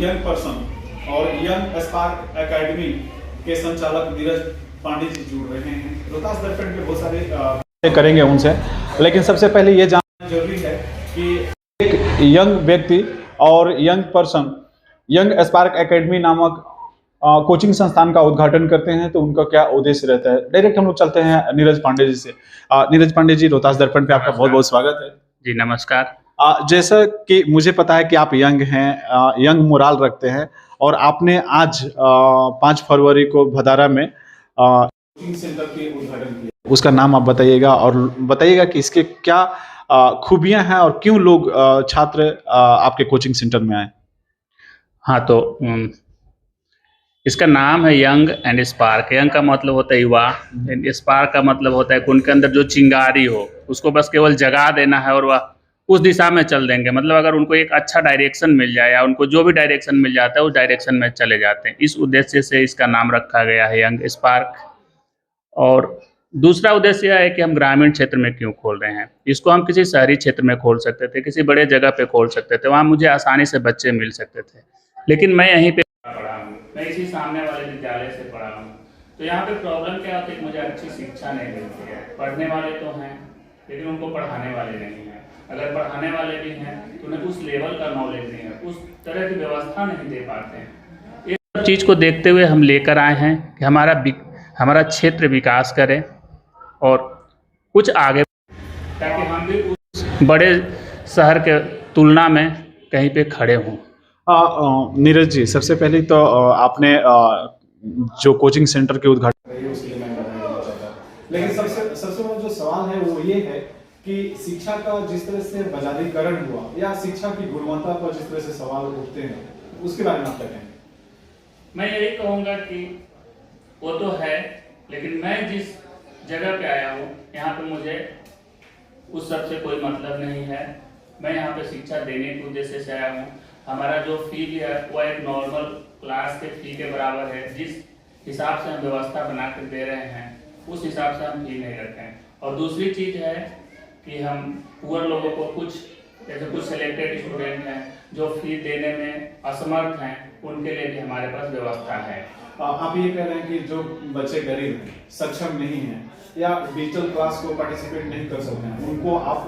Young person और young spark academy के संचालक नीरज पांडे जी जुड़ रहे हैं। रोहतास दर्पण के बहुत सारे करेंगे उनसे, लेकिन सबसे पहले ये जानना जरूरी है कि एक यंग व्यक्ति और young person young spark academy नामक कोचिंग संस्थान का उद्घाटन करते हैं तो उनका क्या उद्देश्य रहता है। डायरेक्ट हम लोग चलते हैं नीरज पांडे जी से। नीरज पांडे जी, रोहतास दर्पण पे आपका बहुत बहुत स्वागत है। जी नमस्कार। जैसा कि मुझे पता है कि आप यंग हैं, यंग मोराल रखते हैं, और आपने आज 5 फरवरी को भदारा में कोचिंग सेंटर के उद्घाटन किया। उसका नाम आप बताइएगा और बताइएगा कि इसके क्या खूबियां हैं और क्यों लोग छात्र आपके कोचिंग सेंटर में आए। हाँ, तो इसका नाम है यंग एंड स्पार्क। यंग का मतलब होता है युवा, एंड स्पार्क का मतलब होता है कि उनके अंदर जो चिंगारी हो उसको बस केवल जगा देना है और वह उस दिशा में चल देंगे। मतलब अगर उनको एक अच्छा डायरेक्शन मिल जाए या उनको जो भी डायरेक्शन मिल जाता है उस डायरेक्शन में चले जाते हैं। इस उद्देश्य से इसका नाम रखा गया है यंग स्पार्क। और दूसरा उद्देश्य यह है कि हम ग्रामीण क्षेत्र में क्यों खोल रहे हैं। इसको हम किसी शहरी क्षेत्र में खोल सकते थे, किसी बड़े जगह पे खोल सकते थे, वहाँ मुझे आसानी से बच्चे मिल सकते थे, लेकिन मैं यहीं पे पढ़ा हूँ, मैं इसी सामने वाले विद्यालय से पढ़ा हूँ। तो यहाँ पे प्रॉब्लम क्या होती है कि मुझे अच्छी शिक्षा नहीं मिलती है। पढ़ने वाले तो हैं लेकिन उनको पढ़ाने वाले नहीं हैं। अगर पढ़ाने वाले भी हैं तो उन्हें उस लेवल का नॉलेज नहीं है, उस तरह की व्यवस्था नहीं दे पाते हैं। इस सब चीज़ को देखते हुए हम लेकर आए हैं कि हमारा क्षेत्र विकास करे और कुछ आगे, ताकि हम भी उस बड़े शहर के तुलना में कहीं पे खड़े हों। नीरज जी, सबसे पहले तो आपने जो कोचिंग सेंटर के उद्घाटन उसके लिए मैं बधाई देना चाहता हूं। लेकिन सबसे बड़ा जो सवाल है वो ये है कि शिक्षा का जिस तरह से बाजारीकरण हुआ या शिक्षा की गुणवत्ता पर जिस तरह से सवाल उठते हैं, उसके बारे में आप क्या कहेंगे। मैं यही कहूँगा कि वो तो है, लेकिन मैं जिस जगह पे आया हूँ यहाँ पे मुझे उस सब से कोई मतलब नहीं है। मैं यहाँ पे शिक्षा देने के उद्देश्य से आया हूँ। हमारा जो फी है वो एक नॉर्मल क्लास के फी के बराबर है। जिस हिसाब से हम व्यवस्था बना कर दे रहे हैं उस हिसाब से हम फी नहीं रखते हैं। और दूसरी चीज़ है कि हम पुअर लोगों को कुछ सिलेक्टेड स्टूडेंट हैं जो फी देने में असमर्थ हैं, उनके लिए भी हमारे पास व्यवस्था है। आप ये कह रहे हैं कि जो बच्चे गरीब हैं, सक्षम नहीं हैं या डिजिटल क्लास को पार्टिसिपेट नहीं कर सकते हैं, उनको आप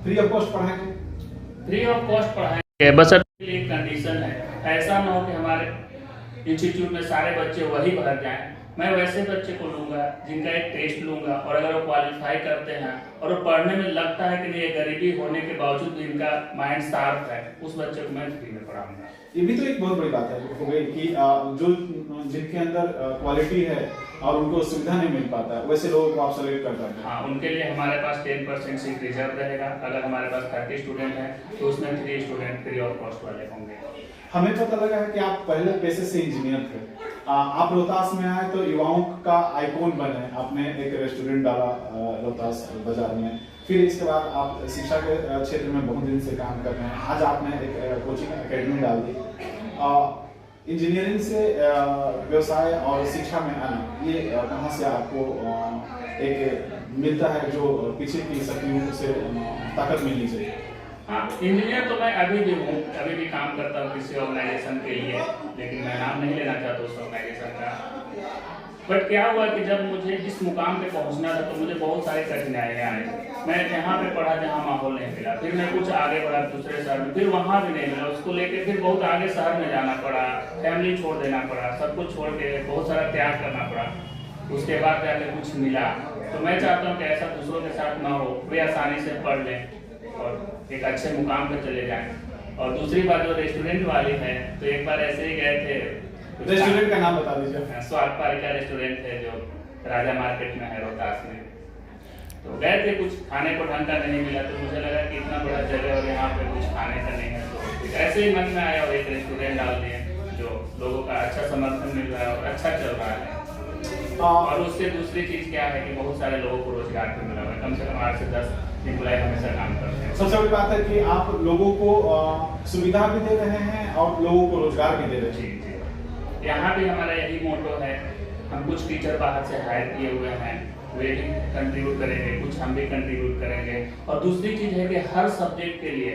फ्री ऑफ कॉस्ट पढ़ाएंगे। फ्री ऑफ कॉस्ट पढ़ाएंगे, बस एक कंडीशन है, ऐसा ना हो कि हमारे इंस्टीट्यूट में सारे बच्चे वही भर जाएं। मैं वैसे बच्चे को लूँगा जिनका एक टेस्ट लूँगा, और अगर वो क्वालिफाई करते हैं और वो पढ़ने में लगता है कि नहीं, ये गरीबी होने के बावजूद भी इनका माइंड शार्प है, उस बच्चे को मैं फ्री में पढ़ाऊँगा। ये भी तो एक बहुत बड़ी बात है हो गई कि जो जिनके अंदर क्वालिटी है और उनको सुविधा नहीं मिल पाता है, वैसे लोगों को आप सेलेक्ट कर पाते हैं। हाँ, उनके लिए हमारे पास 10% सीट रिजर्व रहेगा। अगर हमारे पास 30 स्टूडेंट हैं तो उसमें 3 स्टूडेंट फ्री ऑफ कॉस्ट वाले होंगे। हमें पता लगा है कि आप पहले पेशे से इंजीनियर थे। आप रोहतास में आए तो युवाओं का आइकॉन बने। आपने एक रेस्टोरेंट डाला रोहतास बाजार में, फिर इसके बाद आप शिक्षा के क्षेत्र में बहुत दिन से काम कर रहे हैं। आज आपने एक कोचिंग एकेडमी डाल दी। इंजीनियरिंग से व्यवसाय और शिक्षा में आना, ये कहाँ से आपको एक मिलता है जो पीछे की शक्तियों से ताकत मिलनी चाहिए। हाँ, इंजीनियर तो मैं अभी भी हूँ, अभी भी काम करता हूँ किसी ऑर्गेनाइजेशन के लिए, लेकिन मैं नाम नहीं लेना चाहता उस ऑर्गेनाइजेशन का। बट क्या हुआ कि जब मुझे इस मुकाम पे पहुँचना था तो मुझे बहुत सारी कठिनाइयाँ आई। मैं यहाँ पे पढ़ा जहाँ माहौल नहीं मिला, फिर मैं कुछ आगे बढ़ा दूसरे शहर में, फिर वहाँ भी नहीं मिला, उसको लेके फिर बहुत आगे शहर में जाना पड़ा, फैमिली छोड़ देना पड़ा, सब कुछ छोड़ के बहुत सारा त्याग करना पड़ा। उसके बाद जाके कुछ मिला। तो मैं चाहता हूँ कि ऐसा दूसरों के साथ ना हो, वे आसानी से पढ़ लें और एक अच्छे मुकाम पर चले जाएं। और दूसरी बात जो रेस्टोरेंट वाली है, तो एक बार ऐसे ही गए थे। रेस्टोरेंट का नाम बता दीजिए। स्वाद पारिका रेस्टोरेंट है जो राजा मार्केट में है रोहतास में। तो गए थे, कुछ खाने को ढंग का नहीं मिला, तो मुझे लगा कि इतना बड़ा जगह और यहाँ पे कुछ खाने का नहीं है, तो ऐसे ही मन में आया और एक रेस्टोरेंट डाल दिए जो लोगों का अच्छा समर्थन मिल रहा है और अच्छा चल रहा है। और उससे दूसरी चीज़ क्या है कि बहुत सारे लोगों को रोजगार भी मिला हुआ है। कम से कम 8 से 10 एम्प्लॉय हमेशा काम करते हैं। सबसे बड़ी बात है कि आप लोगों को सुविधा भी दे रहे हैं और लोगों को रोजगार भी दे रहे हैं। जी, यहाँ भी हमारा यही मोटो है। हम कुछ टीचर बाहर से हायर किए हुए हैं, वे भी कंट्रीब्यूट करेंगे, कुछ हम भी कंट्रीब्यूट करेंगे। और दूसरी चीज़ है कि हर सब्जेक्ट के लिए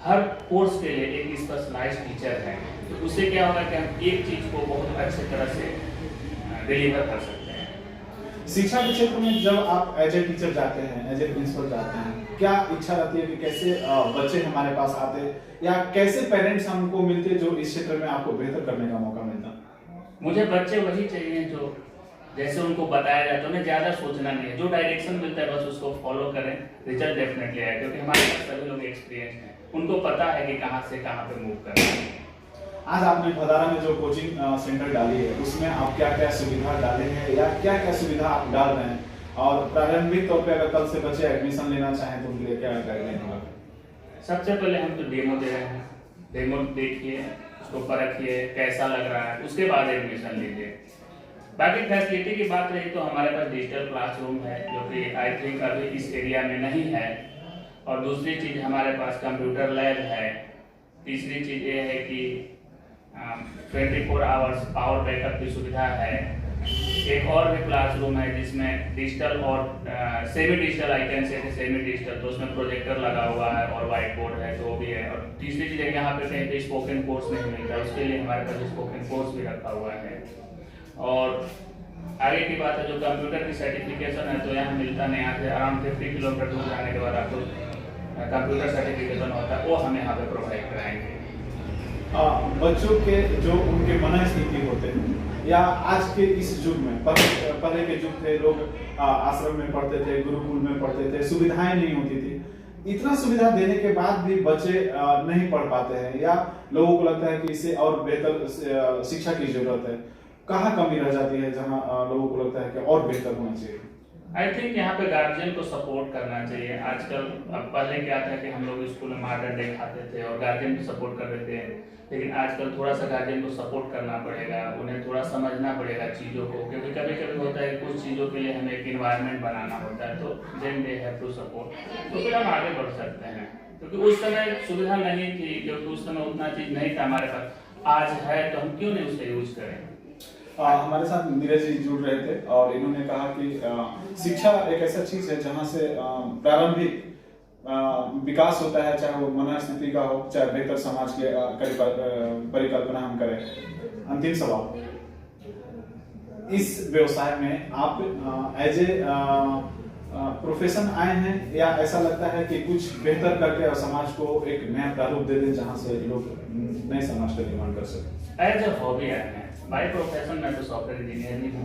हर कोर्स के लिए एक स्पेशलाइज्ड टीचर है, तो उससे क्या होगा कि हम एक चीज़ को बहुत अच्छी तरह से डिलीवर कर सकते हैं। शिक्षा के क्षेत्र में जब आप एज ए टीचर जाते हैं, एज ए प्रिंसिपल जाते हैं, क्या इच्छा रहती है कि कैसे बच्चे हमारे पास आते या कैसे पेरेंट्स हमको मिलते जो इस क्षेत्र में आपको बेहतर करने का मौका मिलता? मुझे बच्चे वही चाहिए जो जैसे उनको बताया जाए तो उन्हें ज़्यादा सोचना नहीं है, जो डायरेक्शन मिलता है बस उसको फॉलो करें, रिजल्ट डेफिनेटली आए, क्योंकि हमारे पास सभी लोग एक्सपीरियंस हैं, उनको पता है कि कहाँ से कहाँ पे मूव करना है। आज आपने भदारा में जो कोचिंग सेंटर डाली है उसमें आप क्या क्या सुविधा डाले हैं या क्या क्या सुविधा आप डाल रहे हैं, और प्रारंभिक तौर पे अगर कल से बच्चे एडमिशन लेना चाहें तो उनके लिए क्या गाइडलाइन होगा? सबसे पहले हम तो डेमो दे रहे हैं, डेमो देखिए, उसको परखिए कैसा लग रहा है, उसके बाद एडमिशन लीजिए। बाकी फैसिलिटी की बात रही तो हमारे पास डिजिटल क्लासरूम है जो कि आई थिंक अभी इस एरिया में नहीं है, और दूसरी चीज़ हमारे पास कंप्यूटर लैब है। तीसरी चीज़ ये है कि 24 आवर्स पावर बैकअप की सुविधा है। एक और भी क्लासरूम है जिसमें डिजिटल और semi digital, I can say semi digital, तो उसमें प्रोजेक्टर लगा हुआ है और व्हाइट बोर्ड है तो वो भी है। और तीसरी चीज़ है यहाँ पे कहीं पे स्पोकन कोर्स नहीं मिलता, उसके लिए हमारे पास स्पोकन कोर्स भी रखा हुआ है। और आगे की बात है जो कंप्यूटर की सर्टिफिकेशन है तो यहाँ मिलता नहीं, यहाँ से अराउंड 50 किलोमीटर दूर जाने के बाद आपको कंप्यूटर सर्टिफिकेशन होता है वो हम यहाँ पे प्रोवाइड कराएंगे। बच्चों के जो उनके मनस्थिति होते हैं या आज के इस युग में, पहले के युग थे, लोग आश्रम में पढ़ते थे, गुरुकुल में पढ़ते थे, सुविधाएं नहीं होती थी। इतना सुविधा देने के बाद भी बच्चे नहीं पढ़ पाते हैं या लोगों को लगता है कि इससे और बेहतर शिक्षा की जरूरत है। कहाँ कमी रह जाती है जहाँ लोगों को लगता है कि और बेहतर होना चाहिए? आई थिंक यहाँ पे गार्जियन को सपोर्ट करना चाहिए। आजकल अब पहले क्या था कि हम लोग स्कूल में मॉडर्न डे खाते थे और गार्जियन भी सपोर्ट कर रहे थे, लेकिन आजकल थोड़ा सा गार्जियन को सपोर्ट करना पड़ेगा, उन्हें थोड़ा समझना पड़ेगा चीज़ों को, क्योंकि कभी कभी होता है कुछ चीज़ों के लिए हमें एक इन्वायरमेंट बनाना होता है, तो then they have to support, तो फिर हम आगे बढ़ सकते हैं। क्योंकि उस समय सुविधा नहीं थी, क्योंकि उस समय उतना चीज़ नहीं था हमारे पास, आज है तो हम क्यों नहीं उसका यूज करें। हमारे साथ नीरज जी जुड़ रहे थे और इन्होंने कहा कि शिक्षा एक ऐसा चीज है जहां से प्रारंभिक विकास होता है, चाहे वो मनस्थिति का हो, चाहे बेहतर समाज के परिकल्पना हम करें। अंतिम सवाल, इस व्यवसाय में आप एज ए प्रोफेशन आए हैं या ऐसा लगता है कि कुछ बेहतर करके और समाज को एक नया प्रारूप दे दें जहां से लोग नए समाज का निर्माण कर सकें? एज अ हॉबी आया है, बाय प्रोफेशन मैं तो सॉफ्टवेयर इंजीनियर नहीं हूँ,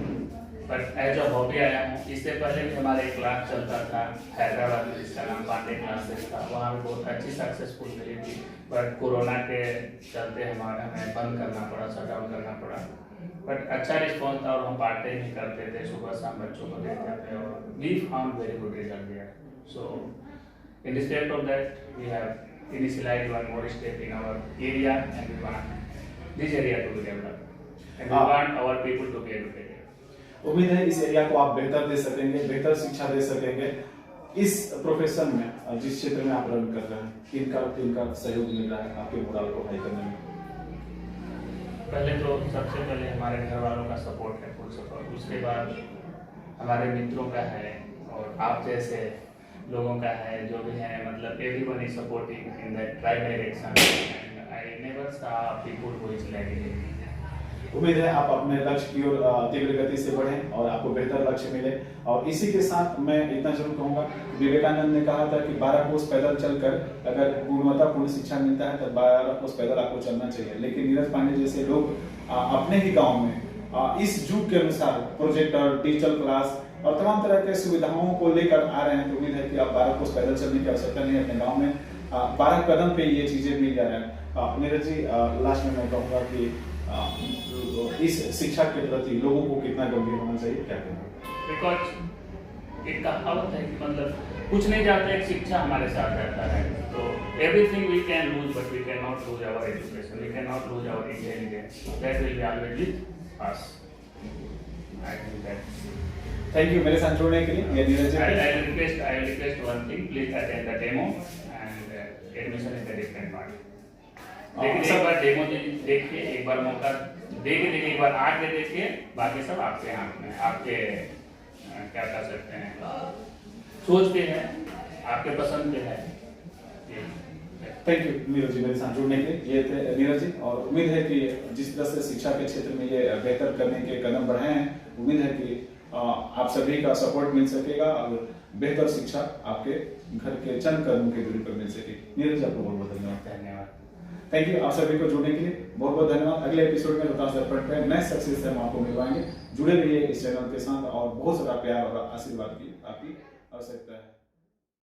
बट एज अ हॉबी आया हूँ। इससे पहले भी हमारा एक क्लास चलता था हैदराबाद में जिसका नाम पांडे क्लासेस था, वहाँ भी बहुत अच्छी सक्सेसफुल रही थी, बट कोरोना के चलते हमें बंद करना पड़ा, शट डाउन करना पड़ा। बट अच्छा रिस्पॉन्स था और हम पार्ट टाइम ही करते थे, सुबह शाम बच्चों को देखते थे और we found very good result there. So in respect of that we have initialized one more step in our area and we want this area to be developed and we want our people to be educated। उम्मीद है इस area को आप बेहतर दे सकेंगे, बेहतर शिक्षा दे सकेंगे। इस प्रोफेशन में जिस क्षेत्र में आप रन कर रहे हैं, इनका सहयोग मिल रहा है आपके मोरल को हाई करने में? पहले तो सबसे पहले हमारे घर वालों का सपोर्ट है, फुल सपोर्ट, उसके बाद हमारे मित्रों का है और आप जैसे लोगों का है, जो भी है, मतलब everyone is supporting in that right direction and I never सा पीपल हु इज लैगिंग। उम्मीद है आप अपने लक्ष्य की ओर तीव्र गति से बढ़ें और आपको बेहतर लक्ष्य मिले। और इसी के साथ मैं इतना जरूर कहूंगा, विवेकानंद ने कहा था कि 12 कोस पैदल चलकर अगर गुणवत्तापूर्ण शिक्षा मिलता है तो 12 कोस पैदल आपको चलना चाहिए। लेकिन नीरज पांडे जैसे लोग अपने ही गाँव में इस युग के अनुसार प्रोजेक्टर, डिजिटल क्लास और तमाम तरह के सुविधाओं को लेकर आ रहे हैं, तो उम्मीद है कि आप 12 कोस पैदल चलने की आवश्यकता नहीं है, अपने गाँव में 12 कदम पे ये चीजें मिल जा रहे हैं। नीरज जी, लास्ट में मैं कहूँगा कि इस शिक्षा के प्रति लोगों को कितना गंभीर होना चाहिए, क्या कहना? बिकॉज एक कहावत है कि मतलब कुछ नहीं जाता है, शिक्षा हमारे साथ रहता है, तो everything we can lose but we can not lose our education, we can not lose our intelligence, that will be always with us. I think that. Thank you मेरे साथ जुड़ने के लिए। ये Neeraj ji, I request one thing, please attend the demo and admission is the different part। लेकिन एक बार demo देखिए, एक बार मौका देखिए, एक बार आके देखिए, बाकी सब आपके हाथ में, आपके क्या कह सकते हैं, सोच पे है, आपके पसंद पे है। थैंक यू नीरज जी मेरे साथ जुड़ने के लिए। ये थे नीरज जी, और उम्मीद है कि जिस तरह से शिक्षा के क्षेत्र में ये बेहतर करने के कदम बढ़ाए हैं, उम्मीद है कि आप सभी का सपोर्ट मिल सकेगा और बेहतर शिक्षा आपके घर के चंद कदमों की दूरी पर मिल सकेगी। नीरज जी, आपको बहुत बहुत धन्यवाद। धन्यवाद। थैंक यू आप सभी को जुड़ने के लिए बहुत बहुत धन्यवाद। अगले एपिसोड में रोहतास दर्पण पे नए सक्सेस से हम आपको मिलवाएंगे। जुड़े रहिए इस चैनल के साथ और बहुत सारा प्यार और आशीर्वाद की आपकी आवश्यकता है।